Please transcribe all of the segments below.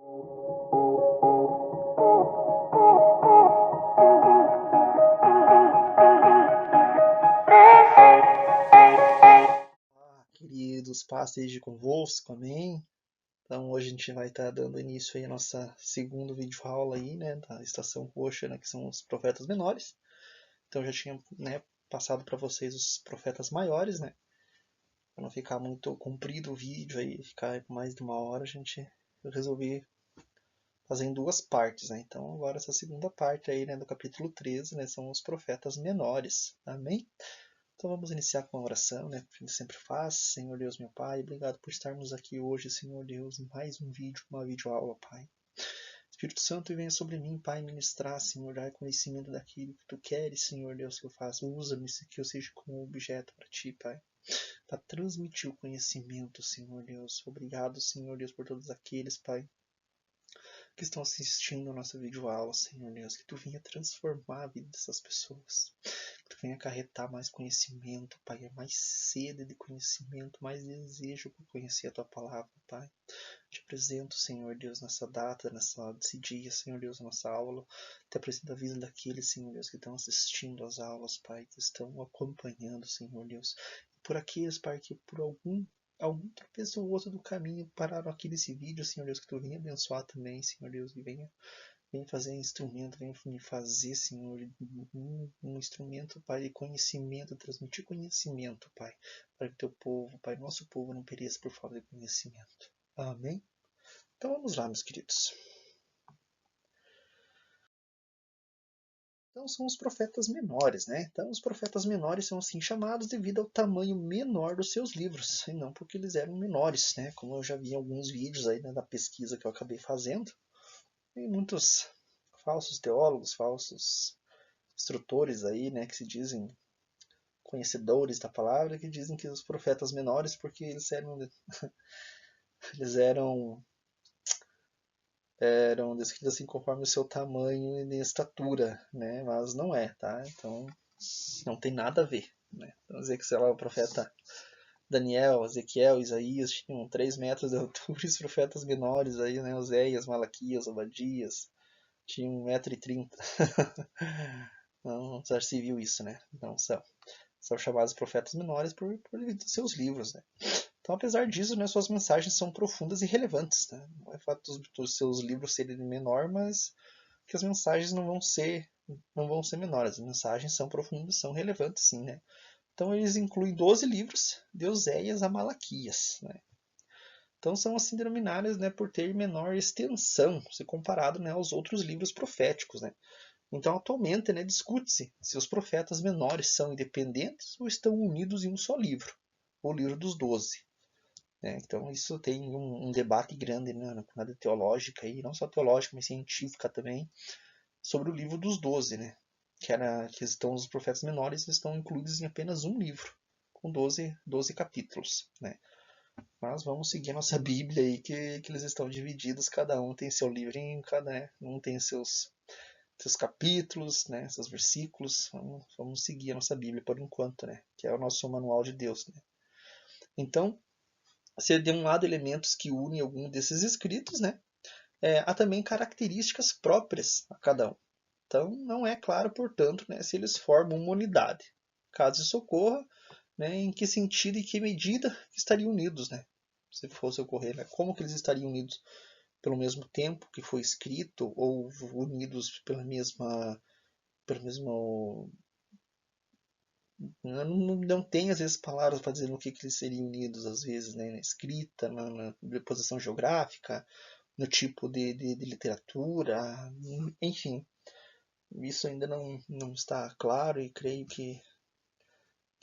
Olá, queridos, paz seja convosco, amém? Então hoje a gente vai estar dando início aí à nossa segunda videoaula aí, né, da Estação Roxa, né, que são os profetas menores. Então eu já tinha, né, passado para vocês os profetas maiores, né, para não ficar muito comprido o vídeo aí, ficar mais de 1 hora, eu resolvi fazer em 2 partes, né. Então agora essa segunda parte aí, né, do capítulo 13, né, são os profetas menores, amém? Então vamos iniciar com a oração, né? Que a gente sempre faz. Senhor Deus, meu Pai, obrigado por estarmos aqui hoje, Senhor Deus, em mais um vídeo, uma videoaula, Pai. Espírito Santo, venha sobre mim, Pai, ministrar, Senhor, dar conhecimento daquilo que Tu queres, Senhor Deus, que eu faça. Usa-me, que eu seja como objeto para Ti, Pai, para transmitir o conhecimento, Senhor Deus. Obrigado, Senhor Deus, por todos aqueles, Pai, que estão assistindo a nossa videoaula, Senhor Deus, que Tu venha transformar a vida dessas pessoas, que Tu venha acarretar mais conhecimento, Pai, mais sede de conhecimento, mais desejo por conhecer a Tua palavra, Pai. Te apresento, Senhor Deus, nessa data, nesse dia, Senhor Deus, nossa aula. Te apresento a vida daqueles, Senhor Deus, que estão assistindo às aulas, Pai, que estão acompanhando, Senhor Deus. E por aqueles, Pai, que por algum tropeço ou outro do caminho pararam aqui nesse vídeo, Senhor Deus, que Tu venha abençoar também, Senhor Deus, e venha fazer instrumento, venha me fazer, Senhor, um instrumento, Pai, de conhecimento, transmitir conhecimento, Pai, para que Teu povo, Pai, nosso povo não pereça por falta de conhecimento. Amém? Então vamos lá, meus queridos. Então são os profetas menores, né? Então os profetas menores são assim chamados devido ao tamanho menor dos seus livros, e não porque eles eram menores, né? Como eu já vi em alguns vídeos aí, né, da pesquisa que eu acabei fazendo. Tem muitos falsos teólogos, falsos instrutores aí, né, que se dizem conhecedores da palavra, que dizem que os profetas menores porque eles eram descritos assim conforme o seu tamanho e estatura, né? Mas não é, tá? Então não tem nada a ver, né? Vamos dizer que, sei lá, o profeta Daniel, Ezequiel, Isaías tinham 3 metros de altura e os profetas menores aí, né? Oséias, Malaquias, Obadias tinham 1,30 m. Não, já se viu isso, né? Então são chamados profetas menores por seus livros, né? Então, apesar disso, né, suas mensagens são profundas e relevantes, né? Não é fato dos seus livros serem menor, mas que as mensagens não vão ser menores. As mensagens são profundas, são relevantes, sim, né? Então, eles incluem 12 livros, de Oséias a Malaquias, né? Então, são assim denominadas, né, por ter menor extensão, se comparado, né, aos outros livros proféticos, né? Então, atualmente, né, discute-se se os profetas menores são independentes ou estão unidos em um só livro, o livro dos 12. Né? Então, isso tem um debate grande, né, na área teológica, e não só teológica, mas científica também, sobre o livro dos 12, né? Que estão os profetas menores estão incluídos em apenas um livro, com 12 capítulos. Né? Mas vamos seguir a nossa Bíblia aí, que eles estão divididos, cada um tem seu livrinho, um tem seus capítulos, né, seus versículos. Vamos seguir a nossa Bíblia por enquanto, né, que é o nosso manual de Deus. Né. Então, se de um lado elementos que unem algum desses escritos, né, há também características próprias a cada um. Então, não é claro, portanto, né, se eles formam uma unidade. Caso isso ocorra, né, em que sentido e que medida estariam unidos, né, se fosse ocorrer, né, como que eles estariam unidos pelo mesmo tempo que foi escrito ou unidos pelo mesmo não tem às vezes palavras para dizer no que eles seriam unidos às vezes, né, na escrita, na posição geográfica, no tipo de literatura, enfim, isso ainda não está claro e creio que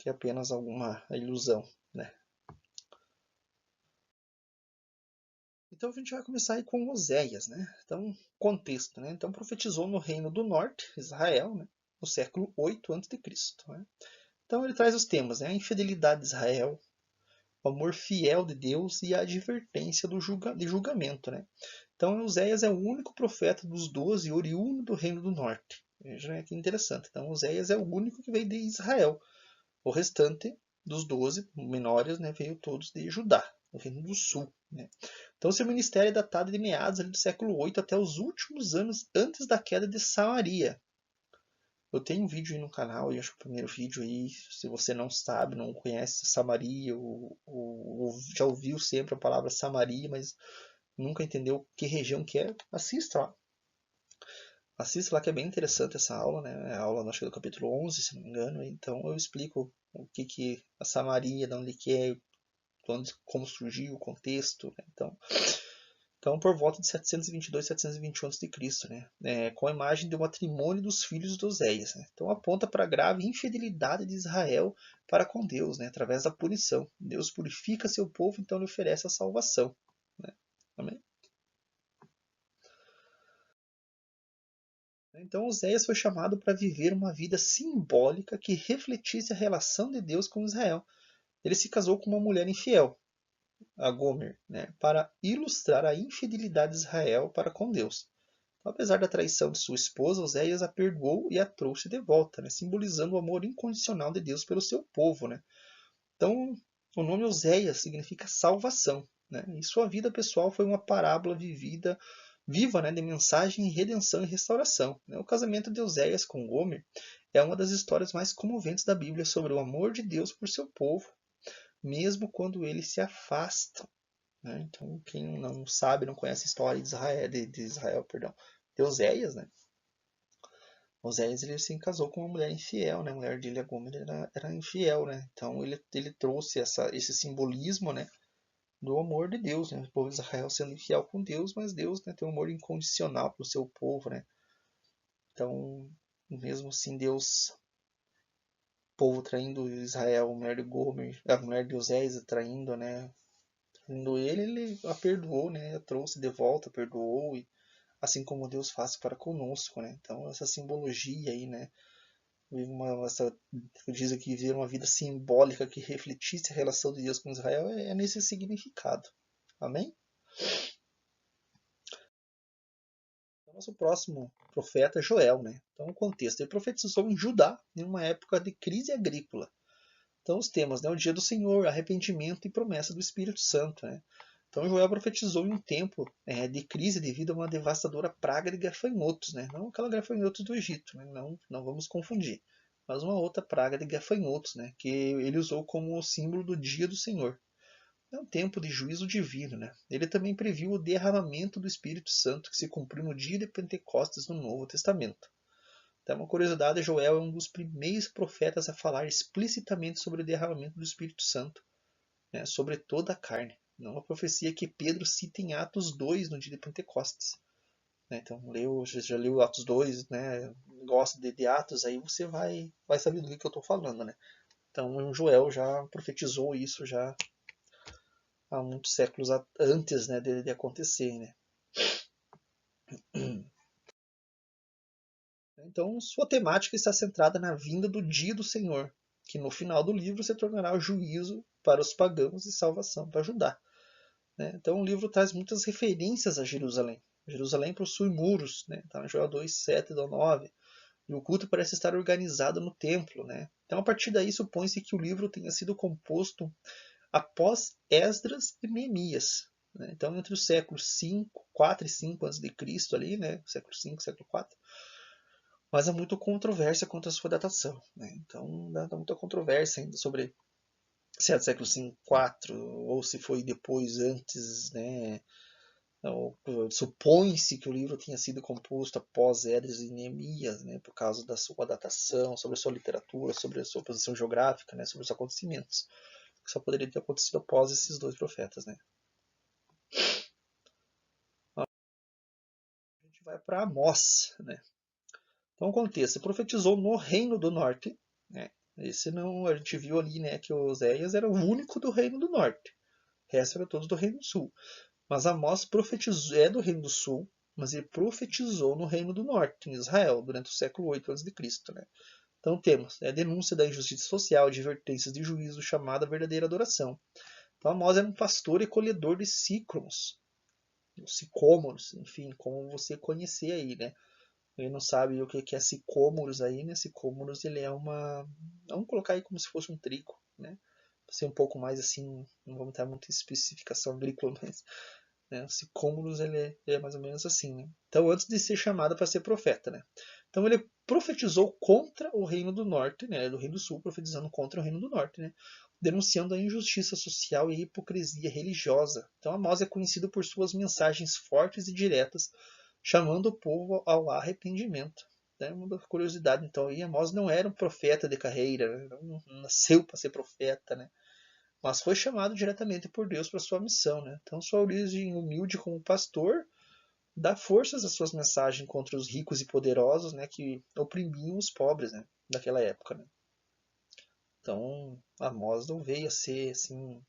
é apenas alguma ilusão, né. Então a gente vai começar aí com Oséias, né? Então, contexto, né? Então profetizou no reino do norte, Israel, né? No século 8 a.C. Né? Então ele traz os temas, né? A infidelidade de Israel, o amor fiel de Deus e a advertência de julgamento, né? Então Oséias é o único profeta dos 12 oriundo do reino do norte. Veja que interessante. Então Oséias é o único que veio de Israel. O restante dos 12 menores, né, veio todos de Judá. no Reino do Sul. Né? Então seu ministério é datado de meados ali do século VIII até os últimos anos antes da queda de Samaria. Eu tenho um vídeo aí no canal, e acho que o primeiro vídeo aí, se você não sabe, não conhece Samaria, ou já ouviu sempre a palavra Samaria, mas nunca entendeu que região que é, assista lá. Assista lá que é bem interessante essa aula, né? É a aula, acho que é do capítulo 11, se não me engano. Então eu explico o que a Samaria, de onde que é, como surgiu, o contexto. Né? Então, por volta de 722, 721 a.C., né? Com a imagem do matrimônio dos filhos de Oséias. Né? Então aponta para a grave infidelidade de Israel para com Deus, né? Através da punição. Deus purifica seu povo, então lhe oferece a salvação. Né? Amém? Então Oséias foi chamado para viver uma vida simbólica que refletisse a relação de Deus com Israel. Ele se casou com uma mulher infiel, a Gomer, né, para ilustrar a infidelidade de Israel para com Deus. Então, apesar da traição de sua esposa, Oséias a perdoou e a trouxe de volta, né, simbolizando o amor incondicional de Deus pelo seu povo. Né. Então, o nome Oséias significa salvação. Né, e sua vida pessoal foi uma parábola viva, né, de mensagem, redenção e restauração. Né. O casamento de Oséias com Gomer é uma das histórias mais comoventes da Bíblia sobre o amor de Deus por seu povo, mesmo quando eles se afastam. Né? Então, quem não sabe, não conhece a história de Israel, perdão, de Oséias, né? Oséias ele se casou com uma mulher infiel, né? A mulher de Gomer era infiel, né? Então ele trouxe esse simbolismo, né? Do amor de Deus, né? O povo de Israel sendo infiel com Deus, mas Deus, né, tem um amor incondicional para o seu povo, né? Então, mesmo assim, Deus, o povo traindo Israel, a mulher de Gomer, a mulher de Oséias traindo, né? Traindo ele a perdoou, né? A trouxe de volta, perdoou, e assim como Deus faz para conosco, né? Então, essa simbologia aí, né? Diz aqui, ver uma vida simbólica que refletisse a relação de Deus com Israel é nesse significado. Amém? Então, nosso próximo profeta é Joel, né? Então, o contexto, ele profetizou em Judá em uma época de crise agrícola. Então, os temas, né? O dia do Senhor, arrependimento e promessa do Espírito Santo, né? Então, Joel profetizou em um tempo de crise devido a uma devastadora praga de gafanhotos, né? Não aquela gafanhotos do Egito, né? Não vamos confundir, mas uma outra praga de gafanhotos, né? Que ele usou como símbolo do dia do Senhor. É um tempo de juízo divino, né? Ele também previu o derramamento do Espírito Santo que se cumpriu no dia de Pentecostes no Novo Testamento. Então, uma curiosidade, Joel é um dos primeiros profetas a falar explicitamente sobre o derramamento do Espírito Santo, né, sobre toda a carne. Não uma profecia que Pedro cita em Atos 2, no dia de Pentecostes. Né, então, você já leu Atos 2, né, gosta de Atos, aí você vai saber do que eu estou falando. Né? Então, Joel já profetizou isso já há muitos séculos antes, né, de acontecer. Né? Então, sua temática está centrada na vinda do dia do Senhor, que no final do livro se tornará o juízo para os pagãos e salvação para Judá. Né? Então, o livro traz muitas referências a Jerusalém. Jerusalém possui muros, né? Tá em Joel 2, 7 ao 9, e o culto parece estar organizado no templo. Né? Então, a partir daí, supõe-se que o livro tenha sido composto após Esdras e Neemias. Né? Então, entre os séculos 4 e 5 a.C., ali, né? Século 5, século 4, mas há muita controvérsia quanto à sua datação. Né? Então, há muita controvérsia ainda sobre se é do século V, 4, ou se foi depois, antes. Né? Supõe-se que o livro tenha sido composto após Esdras e Neemias, né? Por causa da sua datação, sobre a sua literatura, sobre a sua posição geográfica, né? Sobre os acontecimentos, que só poderia ter acontecido após esses dois profetas. Né? A gente vai para Amós. Né? Então, o contexto, profetizou no Reino do Norte. Né? Esse não, a gente viu ali, né, que Oséias era o único do Reino do Norte. O resto era todos do Reino do Sul. Mas Amós profetizou, é do Reino do Sul, mas ele profetizou no Reino do Norte, em Israel, durante o século 8 a.C. Né? Então temos a denúncia da injustiça social, advertências de juízo, chamada verdadeira adoração. Então Amós era um pastor e colhedor de sícromos, sicômoros, enfim, como você conhecer aí, né? Quem não sabe o que é sicômoros aí, né? Sicômoros ele é uma, vamos colocar aí como se fosse um trigo, né? ser um pouco mais assim, não vamos ter muita especificação agrícola, mas né, os sicômoros ele é mais ou menos assim. Né? Então, antes de ser chamado para ser profeta. Né? Então, ele profetizou contra o reino do norte, né, do reino do sul, profetizando contra o reino do norte, né, denunciando a injustiça social e a hipocrisia religiosa. Então, Amós é conhecido por suas mensagens fortes e diretas, chamando o povo ao arrependimento. É uma curiosidade, então, e Amós não era um profeta de carreira, não nasceu para ser profeta, né? Mas foi chamado diretamente por Deus para sua missão. Né? Então, sua origem humilde como pastor dá forças às suas mensagens contra os ricos e poderosos, né, que oprimiam os pobres, né, daquela época. Né? Então, Amós não veio a ser assim,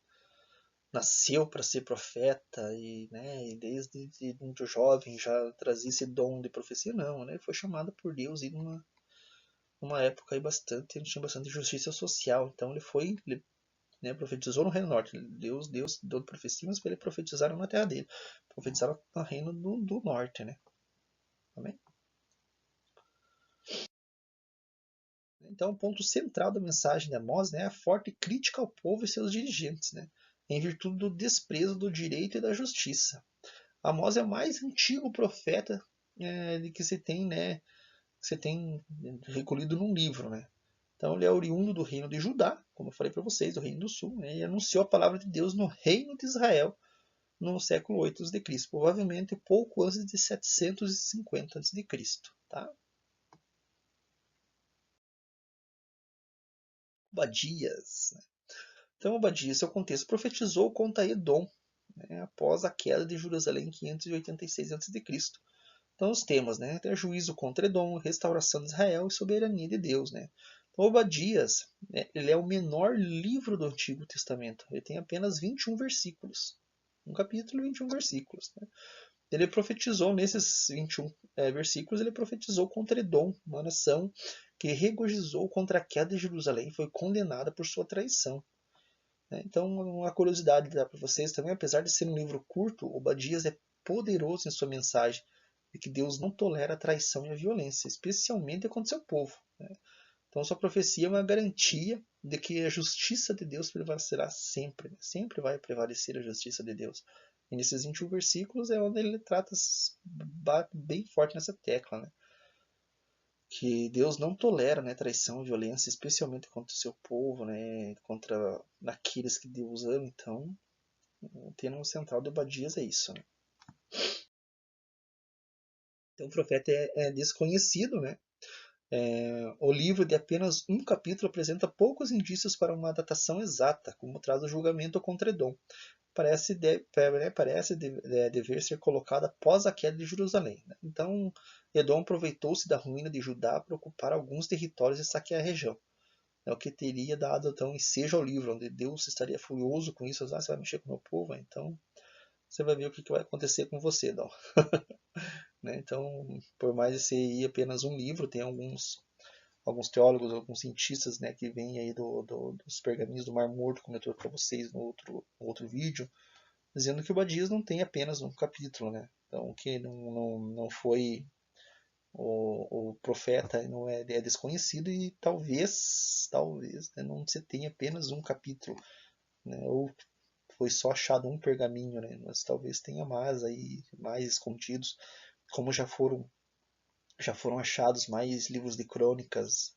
nasceu para ser profeta e desde muito jovem já trazia esse dom de profecia, não, né? Ele foi chamado por Deus e numa época aí tinha bastante justiça social, então ele né, profetizou no Reino Norte. Deus deu profecia, mas ele profetizaram na terra dele. Profetizaram no Reino do Norte, né? Amém? Então, o ponto central da mensagem de Amós, né, é a forte crítica ao povo e seus dirigentes, né, em virtude do desprezo do direito e da justiça. Amós é o mais antigo profeta de que se tem, né, que você tem recolhido num livro, né? Então ele é oriundo do reino de Judá, como eu falei para vocês, do reino do sul, né? E anunciou a palavra de Deus no reino de Israel no século 8 a.C., provavelmente pouco antes de 750 a.C., tá? Obadias. Né? Então Obadias, seu contexto, profetizou contra Edom, né? Após a queda de Jerusalém em 586 a.C. Então os temas, né? Tem juízo contra Edom, restauração de Israel e soberania de Deus, né? Então, Obadias, né, ele é o menor livro do Antigo Testamento. Ele tem apenas 21 versículos. Um capítulo, 21 versículos. Né? Ele profetizou nesses 21 versículos, ele profetizou contra Edom, uma nação que regozijou contra a queda de Jerusalém e foi condenada por sua traição. Né? Então, uma curiosidade para vocês também, apesar de ser um livro curto, Obadias é poderoso em sua mensagem de que Deus não tolera a traição e a violência, especialmente contra seu povo. Né? Então, sua profecia é uma garantia de que a justiça de Deus prevalecerá sempre. Né? Sempre vai prevalecer a justiça de Deus. E nesses 21 versículos é onde ele trata bem forte nessa tecla. Né? Que Deus não tolera, né, traição e violência, especialmente contra o seu povo, né, contra aqueles que Deus ama. Então, o tema central de Obadias é isso. Né? Então, o profeta é desconhecido, né? O livro de apenas um capítulo apresenta poucos indícios para uma datação exata, como traz o julgamento contra Edom. Parece dever ser colocado após a queda de Jerusalém. Né? Então, Edom aproveitou-se da ruína de Judá para ocupar alguns territórios e saquear a região. É o que teria dado então ensejo ao livro, onde Deus estaria furioso com isso. Você vai mexer com o meu povo? Então, você vai ver o que vai acontecer com você, Dom. Né? Então, por mais de ser apenas um livro, tem alguns teólogos, alguns cientistas, né, que vêm aí dos pergaminhos do Mar Morto, como eu trouxe para vocês no outro vídeo, dizendo que o Obadias não tem apenas um capítulo, né? Então, que não foi o profeta não é desconhecido e talvez né, não se tenha apenas um capítulo, né? Ou foi só achado um pergaminho, né? Mas talvez tenha mais aí, mais escondidos, como já foram achados mais livros de crônicas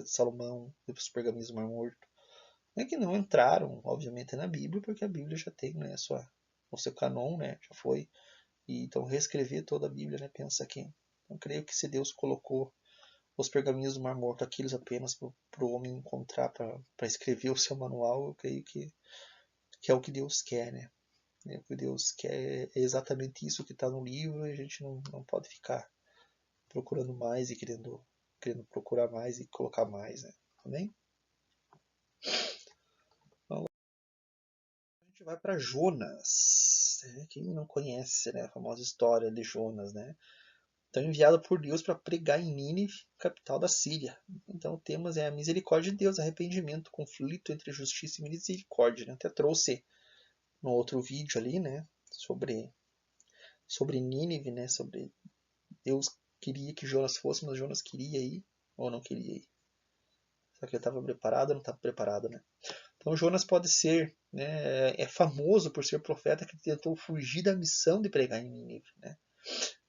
de Salomão, livros pergaminhos do Mar Morto, né, que não entraram, obviamente, na Bíblia, porque a Bíblia já tem, né, o seu canon, né, já foi. E, então, reescrever toda a Bíblia, né, pensa que. Então, creio que se Deus colocou os pergaminhos do Mar Morto, aqueles apenas para o homem encontrar, para escrever o seu manual, eu creio que é o que Deus quer, né? O que Deus quer é exatamente isso que está no livro e a gente não pode ficar procurando mais e querendo procurar mais e colocar mais, né? Amém? Então, a gente vai para Jonas. Quem não conhece, né, a famosa história de Jonas, né? Então, enviado por Deus para pregar em Nínive, capital da Síria. Então, o tema é a misericórdia de Deus, arrependimento, conflito entre justiça e misericórdia. Né? Até trouxe no outro vídeo ali, né, sobre Nínive, né, sobre Deus queria que Jonas fosse, mas Jonas queria ir ou não queria ir. Só que ele estava preparado ou não estava preparado, né? Então Jonas pode ser, né, é famoso por ser profeta que tentou fugir da missão de pregar em Nínive, né?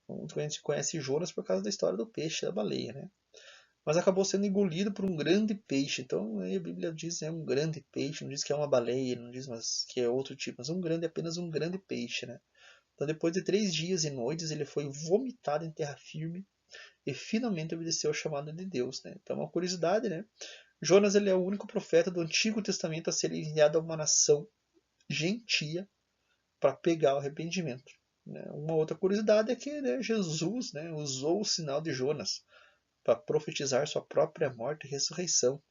Então, a gente conhece Jonas por causa da história do peixe, da baleia, né? Mas acabou sendo engolido por um grande peixe. Então aí a Bíblia diz que é um grande peixe, não diz que é uma baleia, não diz mas que é outro tipo, mas um grande, apenas um grande peixe, né? Então depois de 3 dias e noites ele foi vomitado em terra firme e finalmente obedeceu ao chamado de Deus, né? Então uma curiosidade, né? Jonas ele é o único profeta do Antigo Testamento a ser enviado a uma nação gentia para pegar o arrependimento. Né? Uma outra curiosidade é que, né, Jesus, né, usou o sinal de Jonas para profetizar sua própria morte e ressurreição,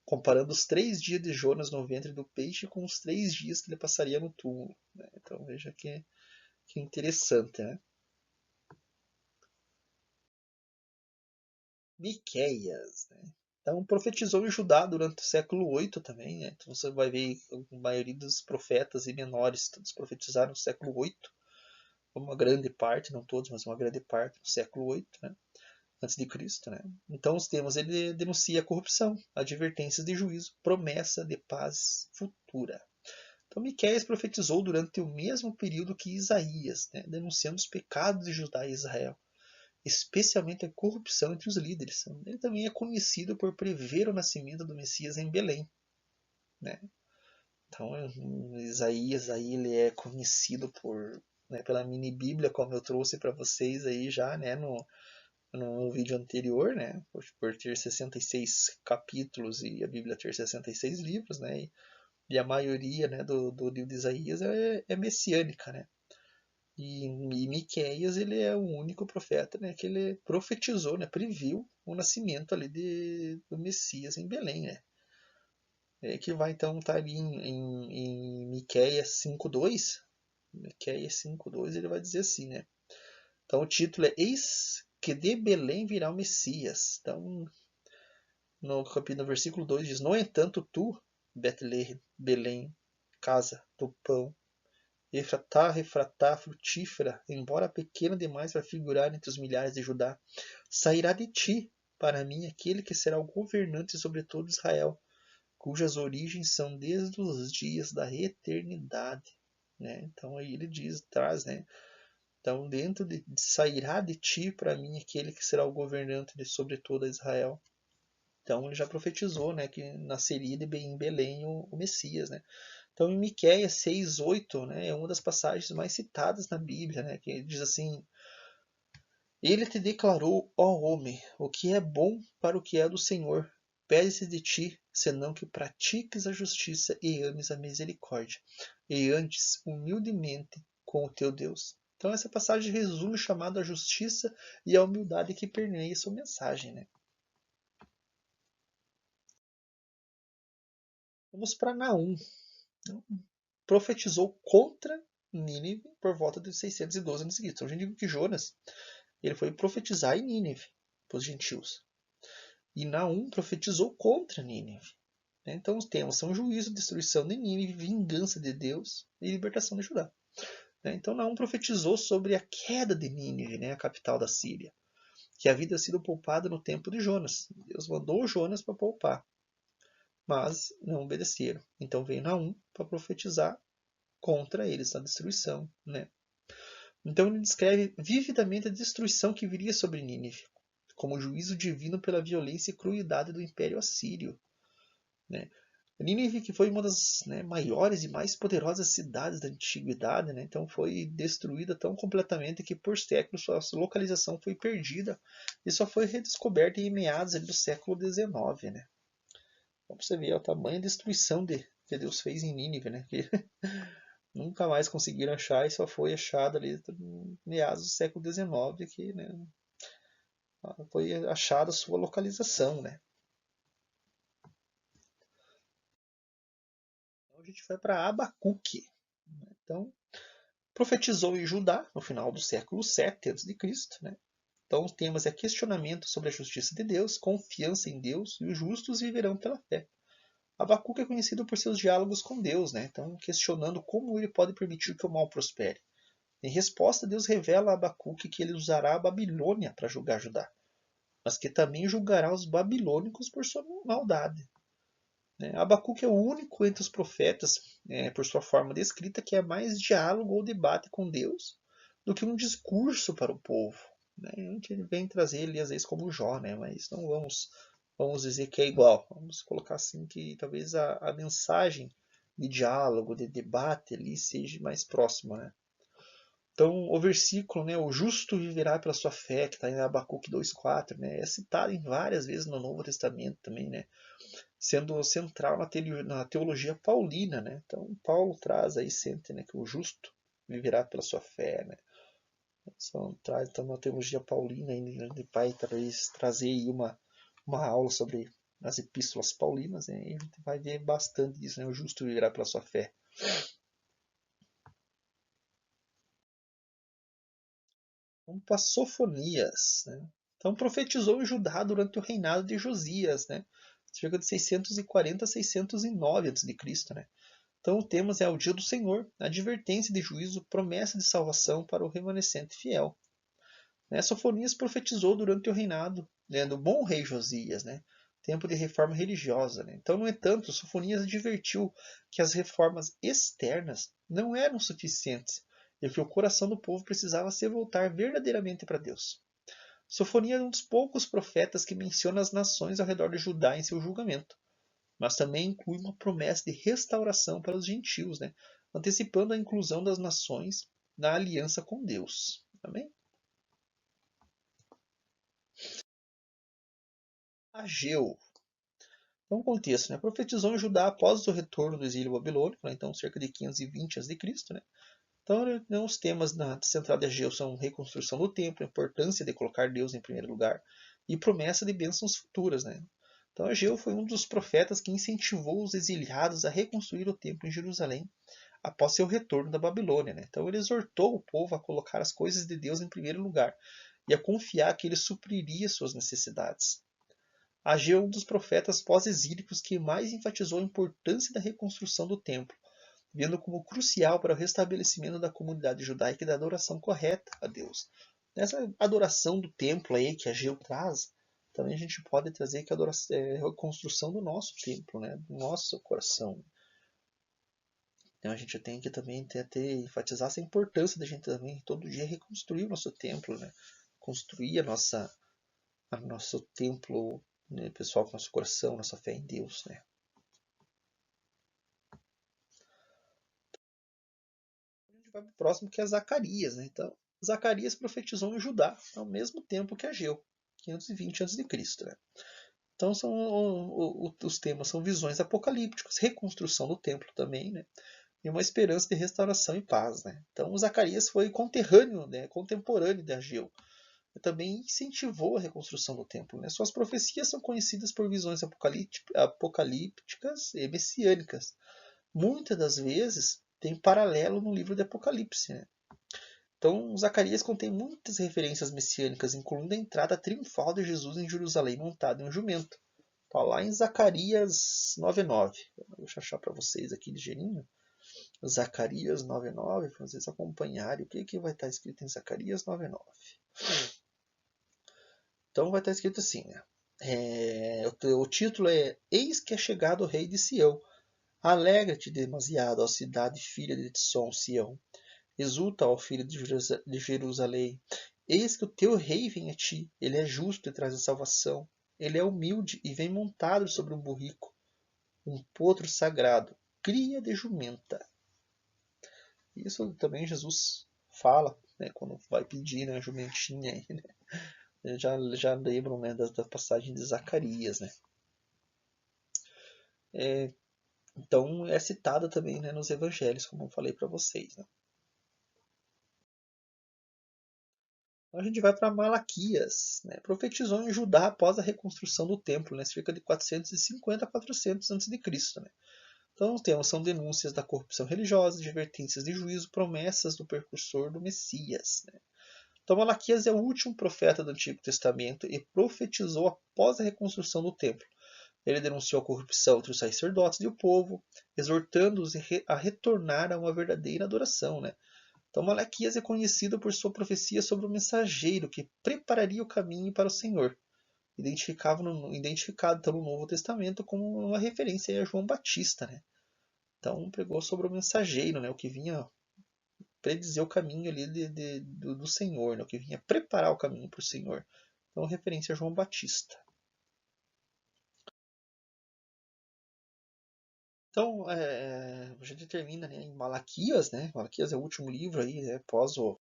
comparando os 3 dias de Jonas no ventre do peixe com os 3 dias que ele passaria no túmulo. Né? Então veja que interessante, né? Miqueias, né? Então profetizou em Judá durante o século 8 também. Né? Então você vai ver a maioria dos profetas e menores todos profetizaram no século 8, uma grande parte, não todos, mas uma grande parte no século 8, né? Antes de Cristo, né? Então os temas ele denuncia a corrupção, advertências de juízo, promessa de paz futura. Então Miqueias profetizou durante o mesmo período que Isaías, né? Denunciando os pecados de Judá e Israel, especialmente a corrupção entre os líderes. Ele também é conhecido por prever o nascimento do Messias em Belém, né? Então Isaías aí ele é conhecido por, né, pela mini Bíblia, como eu trouxe para vocês aí já, né, no vídeo anterior, né, por ter 66 capítulos e a Bíblia ter 66 livros, né, e a maioria, né, do livro de Isaías é messiânica, né. E Miqueias ele é o único profeta, né, que ele profetizou, né, previu o nascimento ali do Messias em Belém, né. Que vai então estar ali em Miqueias 5:2. Miqueias 5:2 ele vai dizer assim, né. Então o título é Eis que de Belém virá o Messias. Então no versículo 2 diz: No entanto, tu, Betlehem, Belém, casa do pão, Efratá, frutífera, embora pequena demais para figurar entre os milhares de Judá, sairá de ti, para mim, aquele que será o governante sobre todo Israel, cujas origens são desde os dias da eternidade. Né? Então aí ele diz, traz, né? Então dentro de sairá de ti, para mim, aquele que será o governante sobre toda Israel. Então ele já profetizou, né, que nasceria em Belém o Messias, né? Então em Miqueias 6:8, né, é uma das passagens mais citadas na Bíblia, né, que diz assim: Ele te declarou, ó homem, o que é bom para o que é do Senhor. Pede-se de ti, senão que pratiques a justiça e ames a misericórdia, e antes humildemente com o teu Deus. Então essa passagem resume o chamado à justiça e à humildade que permeia sua mensagem, né? Vamos para Naum. Profetizou contra Nínive por volta de 612 a.C. Então, a gente digo que Jonas ele foi profetizar em Nínive para os gentios. E Naum profetizou contra Nínive. Então, os temas são juízo, destruição de Nínive, vingança de Deus e libertação de Judá. Então, Naum profetizou sobre a queda de Nínive, a capital da Síria, que havia sido poupada no tempo de Jonas. Deus mandou Jonas para poupar, mas não obedeceram. Então, veio Naum para profetizar contra eles, a destruição. Então ele descreve vividamente a destruição que viria sobre Nínive, como juízo divino pela violência e crueldade do Império Assírio. Nínive, que foi uma das maiores e mais poderosas cidades da antiguidade, então foi destruída tão completamente que por séculos sua localização foi perdida e só foi redescoberta em meados do século XIX. Então você vê o tamanho da destruição que Deus fez em Nínive, que nunca mais conseguiram achar e só foi achado ali em meados do século XIX que foi achada a sua localização. Então a gente vai para Abacuque. Então, profetizou em Judá no final do século 7 a.C. Então os temas é questionamento sobre a justiça de Deus, confiança em Deus e os justos viverão pela fé. Abacuque é conhecido por seus diálogos com Deus, então questionando como ele pode permitir que o mal prospere. Em resposta, Deus revela a Abacuque que ele usará a Babilônia para julgar Judá, mas que também julgará os babilônicos por sua maldade. né? Abacuque é o único entre os profetas, por sua forma de escrita, que é mais diálogo ou debate com Deus do que um discurso para o povo. Né? A gente vem trazer ele às vezes como Jó, né? Mas não vamos dizer que é igual. Vamos colocar assim que talvez a mensagem de diálogo, de debate ali seja mais próxima. Né? Então, o versículo, né, o justo viverá pela sua fé, que está em Abacuque 2,4, né, é citado em várias vezes no Novo Testamento também, né, sendo central na teologia paulina. Né. Então, Paulo traz aí sempre, né, que o justo viverá pela sua fé. Né. Traz então na teologia paulina, e a gente vai talvez trazer aí uma aula sobre as epístolas paulinas, né, e a gente vai ver bastante disso, né, o justo viverá pela sua fé. Vamos para Sofonias. Né? Então profetizou em Judá durante o reinado de Josias, né? Cerca de 640 a 609 a.C. Né? Então o tema é o dia do Senhor, advertência de juízo, promessa de salvação para o remanescente fiel. Né? Sofonias profetizou durante o reinado, né, do bom rei Josias, né? Tempo de reforma religiosa. Né? Então, no entanto, Sofonias advertiu que as reformas externas não eram suficientes e que o coração do povo precisava se voltar verdadeiramente para Deus. Sofonias é um dos poucos profetas que menciona as nações ao redor de Judá em seu julgamento, mas também inclui uma promessa de restauração para os gentios, né? Antecipando a inclusão das nações na aliança com Deus. Amém? Ageu. Então, contexto, né? Profetizou em Judá após o retorno do exílio babilônico, né? Então cerca de 520 a.C. Né? Então, né, os temas na central de Ageu são reconstrução do templo, a importância de colocar Deus em primeiro lugar e promessa de bênçãos futuras. Né? Então, Ageu foi um dos profetas que incentivou os exiliados a reconstruir o templo em Jerusalém após seu retorno da Babilônia. Né? Então, ele exortou o povo a colocar as coisas de Deus em primeiro lugar e a confiar que ele supriria suas necessidades. Ageu é um dos profetas pós-exílicos que mais enfatizou a importância da reconstrução do templo, vendo como crucial para o restabelecimento da comunidade judaica e da adoração correta a Deus. Nessa adoração do templo aí que Ageu traz, também a gente pode trazer que a reconstrução do nosso templo, né, do nosso coração. Então a gente tem que também enfatizar essa importância da gente também todo dia reconstruir o nosso templo, né, construir a nosso templo, né, pessoal, com nosso coração, nossa fé em Deus, né. A gente vai para o próximo, que é Zacarias, né. Então, Zacarias profetizou em Judá ao mesmo tempo que Ageu, 520 a.C. Né. Então os temas são visões apocalípticas, reconstrução do templo também, né, e uma esperança de restauração e paz. Né. Então Zacarias foi conterrâneo, né, contemporâneo de Ageu. Também incentivou a reconstrução do templo. Né. Suas profecias são conhecidas por visões apocalípticas e messiânicas. Muitas das vezes tem paralelo no livro de Apocalipse. Né. Então, Zacarias contém muitas referências messiânicas, incluindo a entrada triunfal de Jesus em Jerusalém montado em um jumento. Está lá em Zacarias 9:9. Deixa eu achar para vocês aqui ligeirinho. Zacarias 9:9, para vocês acompanharem o que vai estar escrito em Zacarias 9:9. Então vai estar escrito assim, né? O título é Eis que é chegado o rei de Sião. Alegra-te demasiado, ó cidade filha de Sião. Exulta, ó filho de Jerusalém. Eis que o teu rei vem a ti. Ele é justo e traz a salvação. Ele é humilde e vem montado sobre um burrico, um potro sagrado, cria de jumenta. Isso também Jesus fala, né, quando vai pedir, né, a jumentinha. Aí, né? Já lembram, né, da passagem de Zacarias. Né? Então é citada também, né, nos evangelhos, como eu falei para vocês. Né? Então a gente vai para Malaquias. Né? Profetizou em Judá após a reconstrução do templo, né? Cerca de 450 a 400 a.C. Né? Então os temas são denúncias da corrupção religiosa, advertências de juízo, promessas do precursor do Messias. Né? Então Malaquias é o último profeta do Antigo Testamento e profetizou após a reconstrução do templo. Ele denunciou a corrupção entre os sacerdotes e o povo, exortando-os a retornar a uma verdadeira adoração. Né? Então Malaquias é conhecido por sua profecia sobre o mensageiro que prepararia o caminho para o Senhor. identificado então, no Novo Testamento como uma referência a João Batista, né? Então pregou sobre o mensageiro, né? O que vinha predizer o caminho ali do Senhor, né? O que vinha preparar o caminho para o Senhor. Então referência a João Batista. Então, a gente termina, né, em Malaquias, né? Malaquias é o último livro aí, né, após o,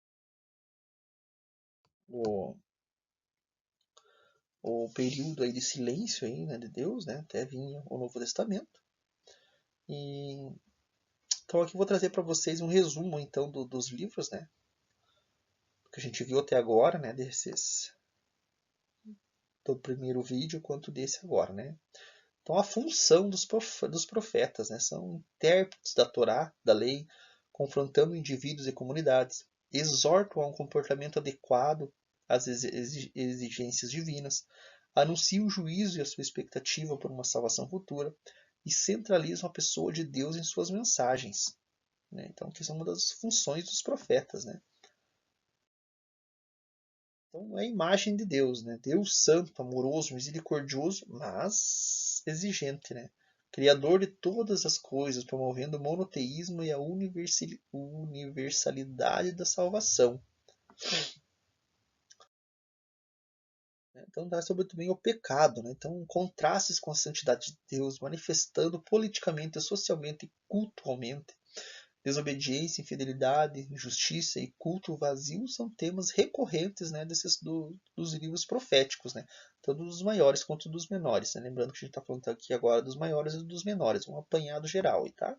o período aí de silêncio aí, né, de Deus, né, até vir o Novo Testamento. E então aqui eu vou trazer para vocês um resumo então dos livros, né, que a gente viu até agora, né, desses do primeiro vídeo quanto desse agora, né. Então a função dos profetas, né, são intérpretes da Torá, da lei, confrontando indivíduos e comunidades, exortam a um comportamento adequado às exigências divinas, anunciam o juízo e a sua expectativa por uma salvação futura e centralizam a pessoa de Deus em suas mensagens. Né? Então, que são uma das funções dos profetas. Né? Então, é a imagem de Deus, né? Deus santo, amoroso, misericordioso, mas exigente, né? Criador de todas as coisas, promovendo o monoteísmo e a universalidade da salvação. Então, dá sobre também o pecado, né? Então, contrastes com a santidade de Deus, manifestando politicamente, socialmente e cultualmente. Desobediência, infidelidade, injustiça e culto vazio são temas recorrentes, né, dos livros proféticos, né, tanto dos maiores quanto dos menores. Né? Lembrando que a gente está falando aqui agora dos maiores e dos menores, um apanhado geral. Tá?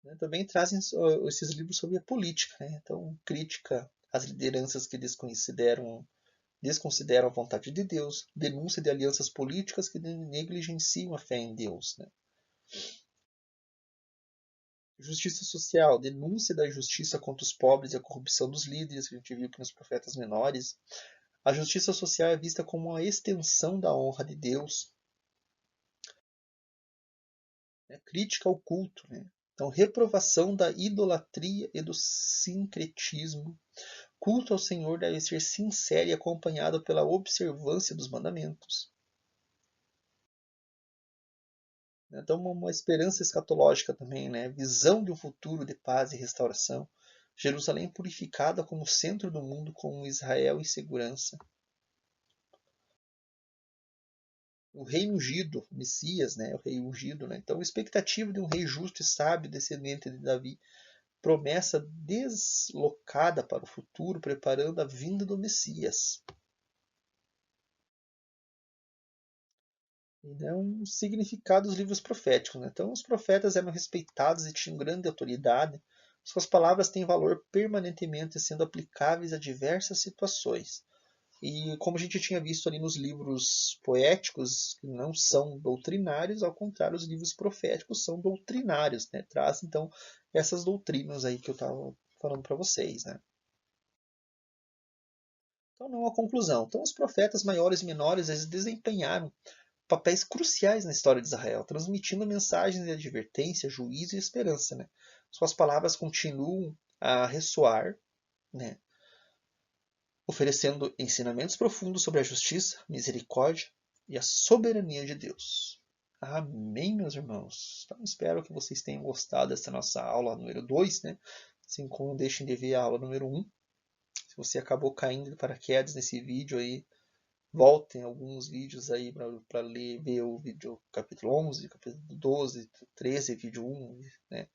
Né? Também trazem esses livros sobre a política, né? Então, crítica às lideranças que desconsideram a vontade de Deus, denúncia de alianças políticas que negligenciam a fé em Deus. Né? Justiça social, denúncia da injustiça contra os pobres e a corrupção dos líderes, que a gente viu aqui nos profetas menores. A justiça social é vista como uma extensão da honra de Deus. Né? Crítica ao culto. Né? Então, reprovação da idolatria e do sincretismo. Culto ao Senhor deve ser sincero e acompanhado pela observância dos mandamentos. Então, uma esperança escatológica também, né? Visão de um futuro de paz e restauração. Jerusalém purificada como centro do mundo, com Israel em segurança. O rei ungido, Messias, né? O rei ungido, né? Então, a expectativa de um rei justo e sábio, descendente de Davi, promessa deslocada para o futuro, preparando a vinda do Messias. Então, significado dos livros proféticos. Né? Então, os profetas eram respeitados e tinham grande autoridade. Suas palavras têm valor permanentemente, sendo aplicáveis a diversas situações. E como a gente tinha visto ali nos livros poéticos, que não são doutrinários, ao contrário, os livros proféticos são doutrinários. Né? Traz, então, essas doutrinas aí que eu estava falando para vocês. Né? Então, não a conclusão. Então, os profetas maiores e menores, eles desempenharam papéis cruciais na história de Israel, transmitindo mensagens de advertência, juízo e esperança. Né? Suas palavras continuam a ressoar, né? Oferecendo ensinamentos profundos sobre a justiça, misericórdia e a soberania de Deus. Amém, meus irmãos? Então, espero que vocês tenham gostado dessa nossa aula número 2, né? Assim como não deixem de ver a aula número 1. Se você acabou caindo de paraquedas nesse vídeo aí, voltem alguns vídeos aí para ler, ver o vídeo capítulo 11, capítulo 12, 13, vídeo 1, né?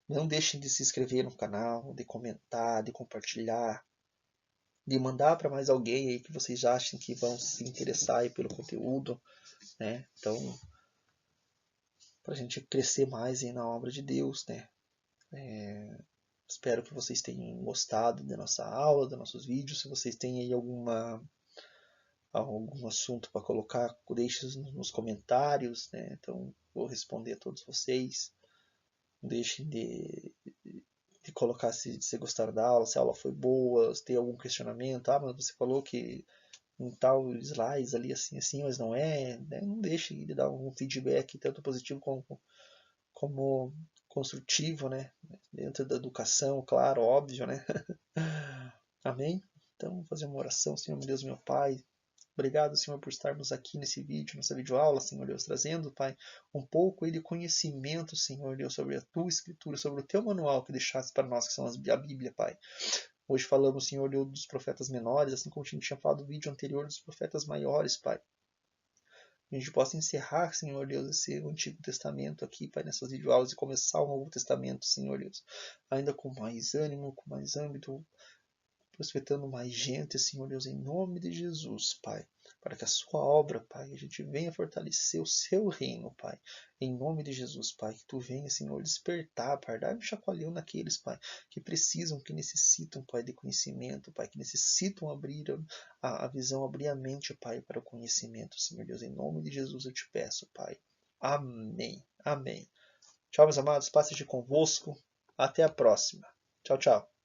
Não deixem de se inscrever no canal, de comentar, de compartilhar, de mandar para mais alguém aí que vocês achem que vão se interessar aí pelo conteúdo, né? Então, para a gente crescer mais aí na obra de Deus, né? Espero que vocês tenham gostado da nossa aula, dos nossos vídeos. Se vocês têm aí algum assunto para colocar, deixe nos comentários, né? Então vou responder a todos vocês. Não deixem de colocar se gostaram da aula, se a aula foi boa, se tem algum questionamento. Ah, mas você falou que um tal slides ali assim, assim, mas não é. Né? Não deixe de dar um feedback tanto positivo como construtivo, né? Dentro da educação, claro, óbvio, né? Amém? Então, vou fazer uma oração, Senhor, meu Deus, meu Pai. Obrigado, Senhor, por estarmos aqui nesse vídeo, nessa videoaula, Senhor Deus, trazendo, Pai, um pouco de conhecimento, Senhor Deus, sobre a Tua Escritura, sobre o Teu manual que deixaste para nós, que são a Bíblia, Pai. Hoje falamos, Senhor Deus, dos profetas menores, assim como a gente tinha falado no vídeo anterior dos profetas maiores, Pai. A gente possa encerrar, Senhor Deus, esse Antigo Testamento aqui, Pai, nessas videoaulas e começar o Novo Testamento, Senhor Deus, ainda com mais ânimo, com mais âmbito, prosperando mais gente, Senhor Deus, em nome de Jesus, Pai, para que a sua obra, Pai, a gente venha fortalecer o seu reino, Pai, em nome de Jesus, Pai, que tu venha, Senhor, despertar, Pai, dar um chacoalhão naqueles, Pai, que precisam, que necessitam, Pai, de conhecimento, Pai, que necessitam abrir a visão, abrir a mente, Pai, para o conhecimento, Senhor Deus, em nome de Jesus eu te peço, Pai. Amém. Amém. Tchau, meus amados, paz seja convosco. Até a próxima. Tchau, tchau.